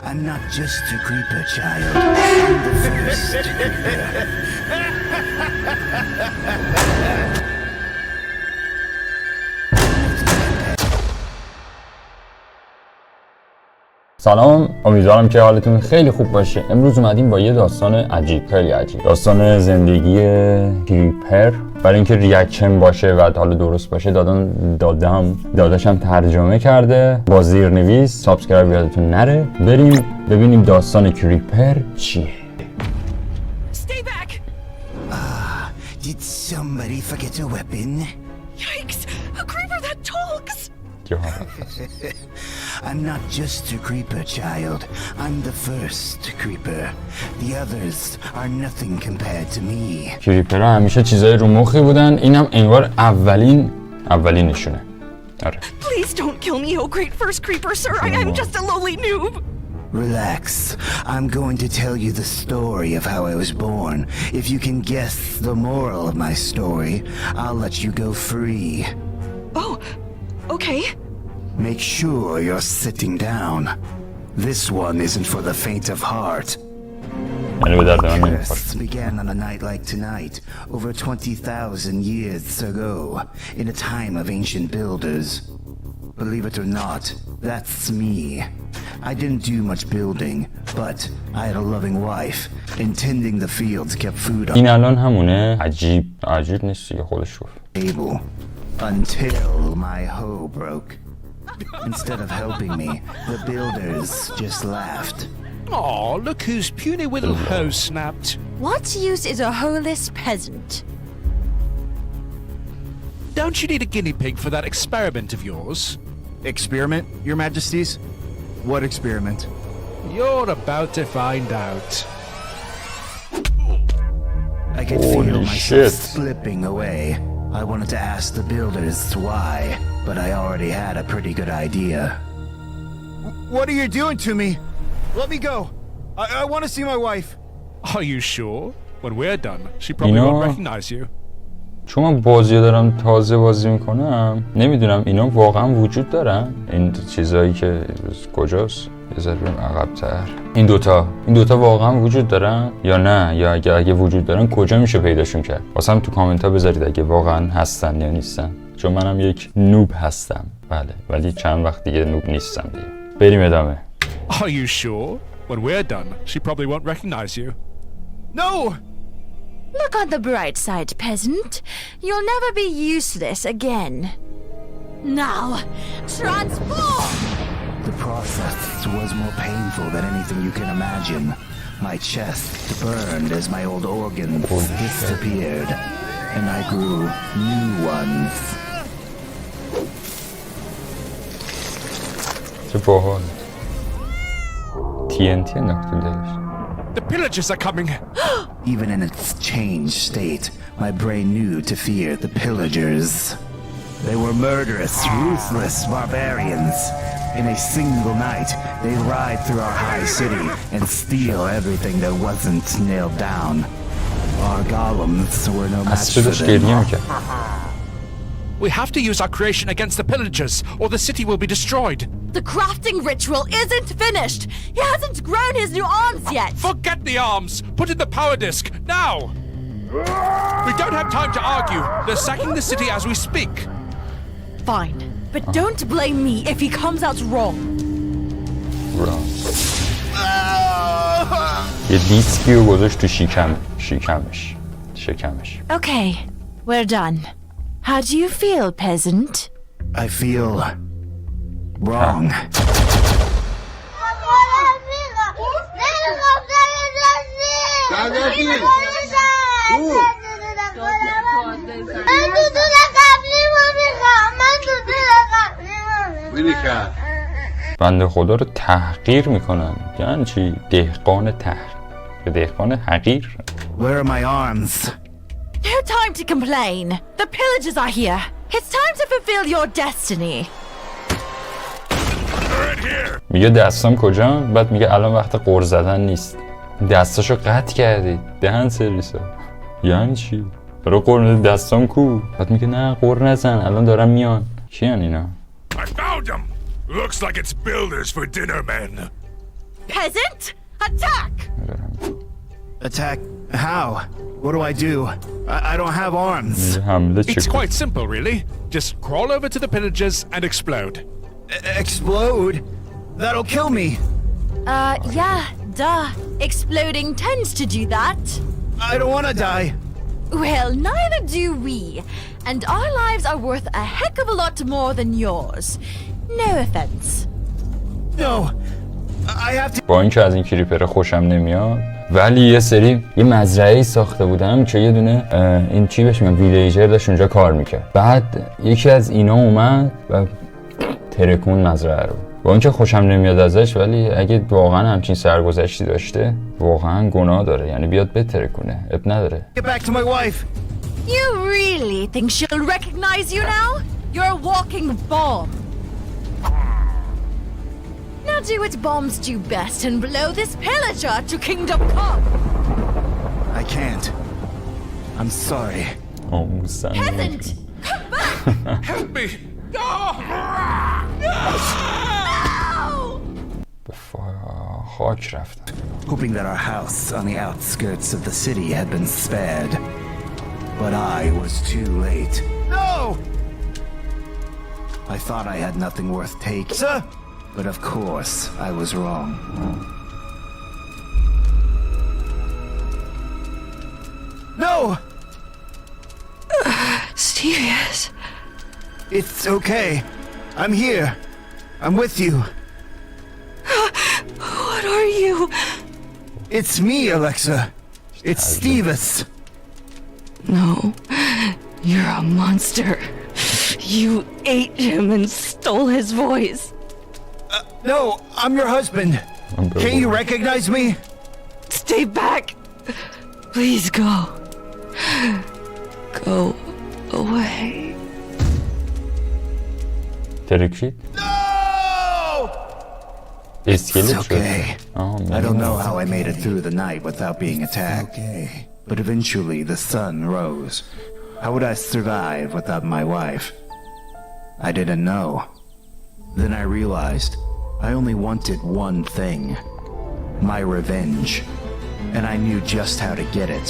I'm not just a creeper child. I'm the first creeper. سلام، امیدوارم که حالتون خیلی خوب باشه. امروز اومدیم با یه داستان عجیب، خیلی عجیب. داستان زندگیه کریپر. برای اینکه ریاکشن باشه و حالا درست باشه داداشم ترجمه کرده با زیرنویس. سابسکرایب یادتون نره. بریم ببینیم داستان کریپر چیه. Stay back. Did somebody forget a weapon? Yikes! A creeper that talks! I'm not just a creeper child. I'm the first creeper. The others are nothing compared to me. کریپر ها همیشه چیزای رو مخی بودن. اینم انگار اولینشونه. آره. Please don't kill me, oh great first creeper, sir. I'm just a lowly noob. Relax. I'm going to tell you the story of how I was born. If you can guess the moral of my story, I'll let you go free. Oh, okay. Make sure you're sitting down. This one isn't for the faint of heart. Curse began on a night like tonight, over 20,000 years ago, in a time of ancient builders. Believe it or not, that's me. I didn't do much building, but I had a loving wife, and tending the fields kept food on این الان همونه. عجیب نیست دیگه، خودش گفت. table until my hoe broke. Instead of helping me, the builders just laughed. Aw, look whose puny little hoe snapped. What use is a hoeless peasant? Don't you need a guinea pig for that experiment of yours? Experiment, Your Majesties? What experiment? You're about to find out. I could Holy feel myself shit. slipping away. I wanted to ask the builders why, but I already had a pretty good idea. What are you doing to me? Let me go. I want to see my wife. Are you sure? When we're done, she probably won't recognize you. چون من بازی دارم تازه بازی میکنم نمیدونم اینا واقعا وجود دارن، این چیزایی که کجاست. یه ذره بریم عقب‌تر. این دوتا واقعا وجود دارن یا نه، یا اگه وجود دارن کجا میشه پیداشون کرد؟ واسم تو کامنت ها بذارید اگه واقعا هستن یا نیستن، چون منم یک نوب هستم. بله، ولی چند وقت دیگه نوب نیستم دیگه. بریم ادامه. Are you sure? When we're done, she probably won't recognize you. No! Look on the bright side, peasant. You'll never be useless again. Now, transform! The process was more painful than anything you can imagine. My chest burned as my old organs disappeared, and I grew new ones. چه باحال. TNT انداخت تو دلش. The pillagers are coming. Even in its changed state, my brain knew to fear the pillagers. They were murderous, ruthless barbarians. In a single night, they ride through our high city and steal everything that wasn't nailed down. Our golems were no match for them. We have to use our creation against the pillagers, or the city will be destroyed. The crafting ritual isn't finished. He hasn't grown his new arms yet. Forget the arms! Put in the power disc, now! We don't have time to argue. They're sacking the city as we speak. Fine, but don't blame me if he comes out wrong. یه دیسکیو گذاشت تو شکمش. Okay, we're done. How do you feel, peasant? I feel wrong. بنده خدا رو تحقیر میکنن. یعنی چی؟ دهقان حقیر. Where are my arms? No time to complain. The pillagers are here. It's time to fulfill your destiny. میگه دستام کجا؟ بعد میگه الان وقت قُر زدن نیست. دستاشو قطع کردید. دهن سرویسا. یعنی چی؟ برای قُر دستام کو؟ بعد میگه نه قُر نزن الان دارن میان. کیان اینا؟ I found them. Looks like it's builders for dinner men. peasant! Attack! Attack? How? What do I do? I don't have arms. حمله It's چه quite simple, really. Just crawl over to the pillagers and explode. Explode? That'll kill me. Yeah, duh. Exploding tends to do that. I don't want to die. Well, neither do we. And our lives are worth a heck of a lot more than yours. No offense. No. I have to. با اینکه از این کریپر خوشم نمیاد ولی یه سری یه مزرعه‌ای ساخته بودم که یه دونه این چی بهش میگن ویلیییییی داشت اونجا کار میکرد. بعد یکی از اینا اومد و ترکون مزرعه رو. با اینکه خوشم نمیاد ازش ولی اگه واقعا همچین سرگذشتی داشته واقعا گناه داره، یعنی بیاد بترکونه، اب نداره. Get back to my wife. You really think she'll recognize you now? You're a walking bomb. Now do what bombs do best and blow this pillager to kingdom come. I can't. I'm sorry. آموزن Peasant, come back! Help me! No! خاک رفتن. Hoping that our house on the outskirts of the city had been spared. But I was too late. No! I thought I had nothing worth taking. Sir! But of course, I was wrong. No! Serious? It's okay. I'm here. I'm with you. What are you? It's me, Alexa. It's Stevis. No, you're a monster. You ate him and stole his voice. No, I'm your husband. Can't you recognize me? Stay back. Please go. Go away. ترکید؟ No! اسکلت It's شد. okay. آها، I don't know how I made it through the night without being attacked. Okay. But eventually the sun rose. How would I survive without my wife? I didn't know. Then I realized I only wanted one thing. My revenge. And I knew just how to get it.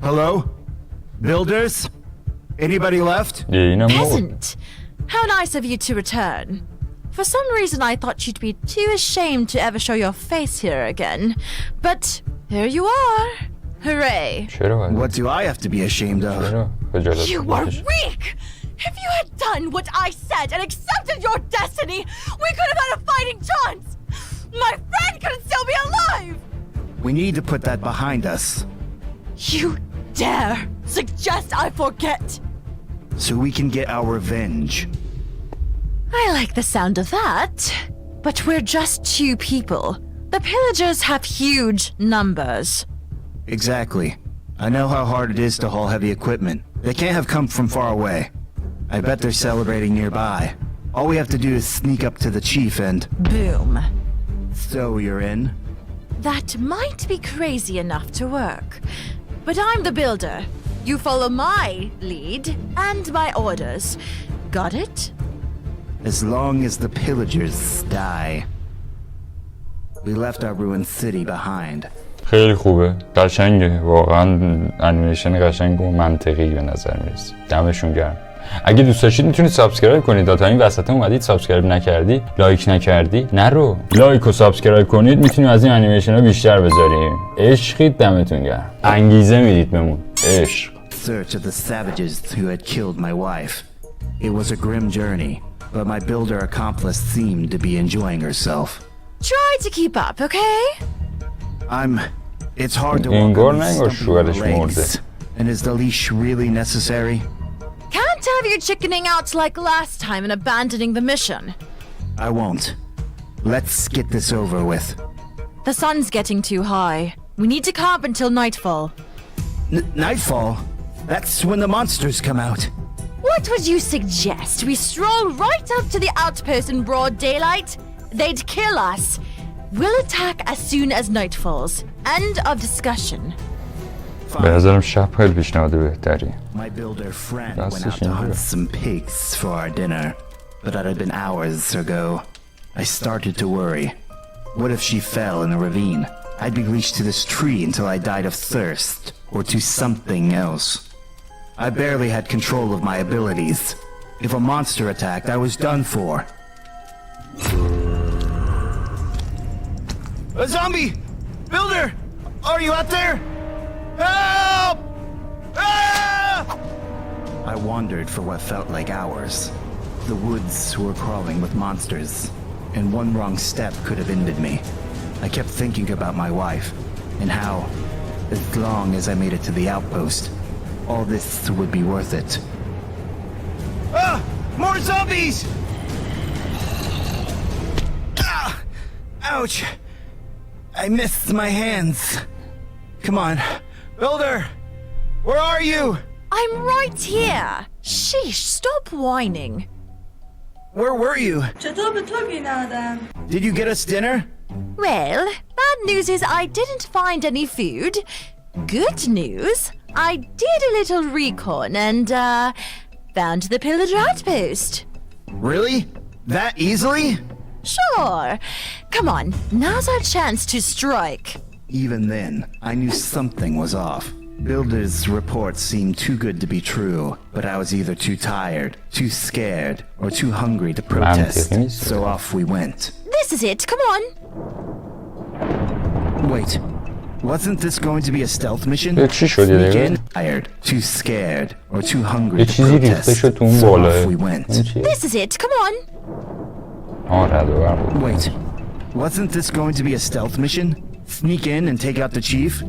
Hello? Builders? Anybody left? اینم بود. Peasant! How nice of you to return. For some reason I thought you'd be too ashamed to ever show your face here again. But here you are. Hooray. چرا باید؟ What do I have to be ashamed of? چرا؟ خجالت You are بکش. weak! If you had done what I said and accepted your destiny, we could have had a fighting chance! My friend could still be alive! We need to put that behind us. You dare suggest I forget! So we can get our revenge. I like the sound of that. But we're just two people. The pillagers have huge numbers. Exactly. I know how hard it is to haul heavy equipment. They can't have come from far away. I bet they're celebrating nearby. All we have to do is sneak up to the chief and... Boom. So you're in? That might be crazy enough to work. But I'm the builder. You follow my lead and my orders. Got it? As long as the pillagers die. We left our ruined city behind. خیلی خوبه، قشنگه، واقعا انیمیشن قشنگ و منطقی به نظر میرسه. دمشون گرم. اگه دوست داشتید میتونید سابسکرایب کنید. تا این وسط اومدید سابسکرایب نکردی، لایک نکردی، نرو لایک و سابسکرایب کنید. میتونیم از این انیمیشن ها بیشتر بذاریم. عشقید، دمتون گرم. انگیزه میدید بهمون. عشق. Search of the savages who had killed my wife. It was a grim journey, but my builder accomplice seemed to be enjoying herself. Try to keep up, okay? It's hard to walk انگار on نه these انگار stumpy شوهرش مرده. legs. And is the leash really necessary? Can't have you chickening out like last time and abandoning the mission. I won't. Let's get this over with. The sun's getting too high. We need to camp until nightfall. Nightfall? That's when the monsters come out. What would you suggest? We stroll right up to the outpost in broad daylight? They'd kill us. We'll attack as soon as night falls. End of discussion. به نظرم شب خیلی پیشنهاد بهتری. My builder friend That's went out the to thing, hunt yeah. some pigs for our dinner, but that had been hours ago. I started to worry. What if she fell in a ravine? I'd be leashed to this tree until I died of thirst, or to something else. I barely had control of my abilities. If a monster attacked, I was done for. A zombie! Builder! Are you out there? Help! Ah! I wandered for what felt like hours. The woods were crawling with monsters, and one wrong step could have ended me. I kept thinking about my wife, and how, as long as I made it to the outpost, all this would be worth it. Ah! More zombies! Ah! Ouch! I missed my hands. Come on. Builder! Where are you? I'm right here. Sheesh, stop whining. Where were you? چطور به تو گیر ندادم؟ Did you get us dinner? Well, bad news is I didn't find any food. Good news, I did a little recon and, found the pillager outpost. Really? That easily? Sure. Come on, now's our chance to strike. Even then, I knew something was off. Builder's reports seemed too good to be true, but I was either too tired, too scared, or too hungry to protest, so off we went. This is it, come on. Wait, wasn't this going to be a stealth mission? چی شد Sneak دیگه؟ in, tired, too scared, or too hungry یه to چیزی ریخته protest, شد تو اون so بالاه. off we went. این چیه؟ This is it, come on. رد و برق بود. Wait, wasn't this going to be a stealth mission? Sneak in and take out the chief?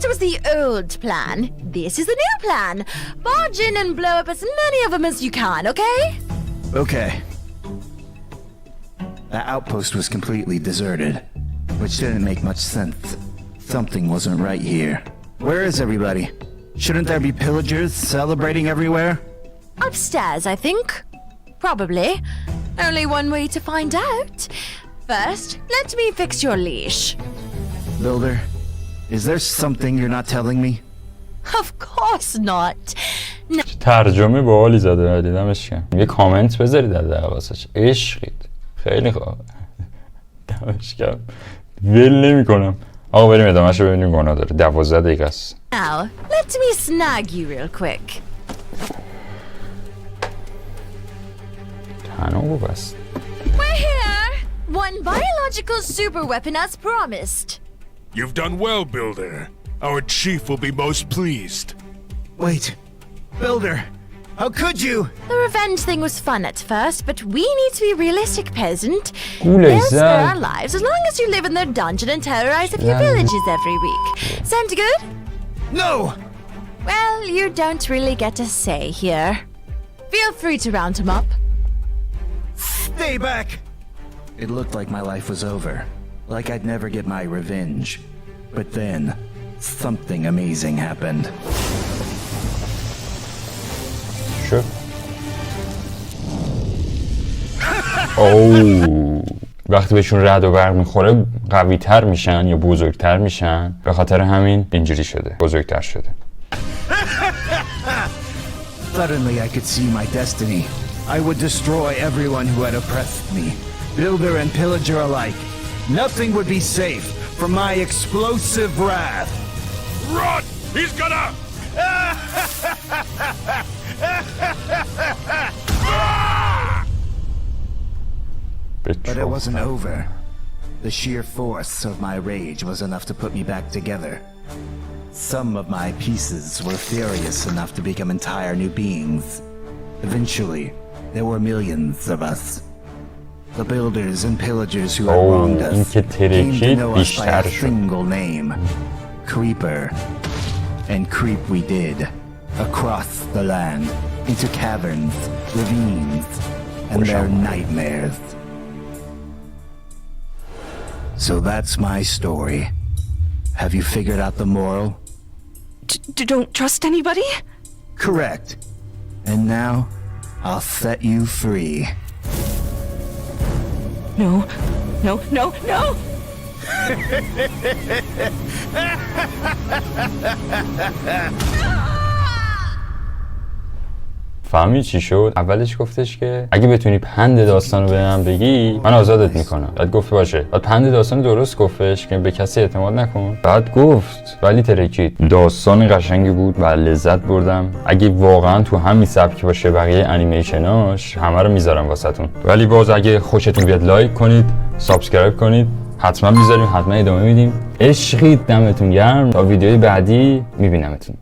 That was the old plan. This is the new plan. Barge in and blow up as many of them as you can, okay? Okay. That outpost was completely deserted, which didn't make much sense. Something wasn't right here. Where is everybody? Shouldn't there be pillagers celebrating everywhere? Upstairs, I think. Probably. Only one way to find out. First, let me fix your leash. Builder, is there something you're not telling me? Of course not. No. ترجمه باحالی زده دیدمش که یه کامنت بذارید در دقیقه واسش عشقید خیلی خوب دمش گرم ول نمی کنم آقا بریم ادامهش رو ببینیم گناه داره 12 دقیقه است Now, let me snag you real quick. تنابو بست We're here! One biological super weapon as promised. You've done well, Builder. Our chief will be most pleased. Wait. Builder! How could you? The revenge thing was fun at first, but we need to be realistic, peasant. گوله They'll spare our زد lives as long as you live in their dungeon and terrorize a few villages every week. Sound good? No! Well, you don't really get a say here. Feel free to round him up. Stay back! It looked like my life was over, like I'd never get my revenge. But then, something amazing happened. شد اوه وقتی بهشون رعد و برق میخوره قوی تر میشن یا بزرگتر میشن به خاطر همین اینجوری شده بزرگتر شده Suddenly I could see my destiny. I would destroy everyone who had oppressed me, builder and pillager alike. Nothing would be safe from my explosive wrath. Run! He's gonna... But it wasn't over. The sheer force of my rage was enough to put me back together. Some of my pieces were furious enough to become entire new beings. Eventually, there were millions of us. The builders and pillagers who had wronged us اینکه came to know us by بیشتر a شد single name, Creeper. And creep we did, across the land, into caverns, ravines, and their nightmares. So that's my story. Have you figured out the moral? Don't trust anybody? Correct. And now, I'll set you free. No, no, no, no! فهمی چی شد؟ اولش گفتش که اگه بتونی پند داستان رو به من بگی من آزادت میکنم. بعد گفت باشه. بعد پند داستان درست گفتش که به کسی اعتماد نکن. بعد گفت ولی ترکید. داستان قشنگی بود و لذت بردم. اگه واقعا تو همین سبک باشه بقیه انیمیشناش همه رو میذارم واسهتون. ولی باز اگه خوشتون بیاد لایک کنید، سابسکرایب کنید. حتما میذاریم، حتما ادامه میدیم. عشقید، دمتون گرم. تا ویدیوی بعدی میبینمتون.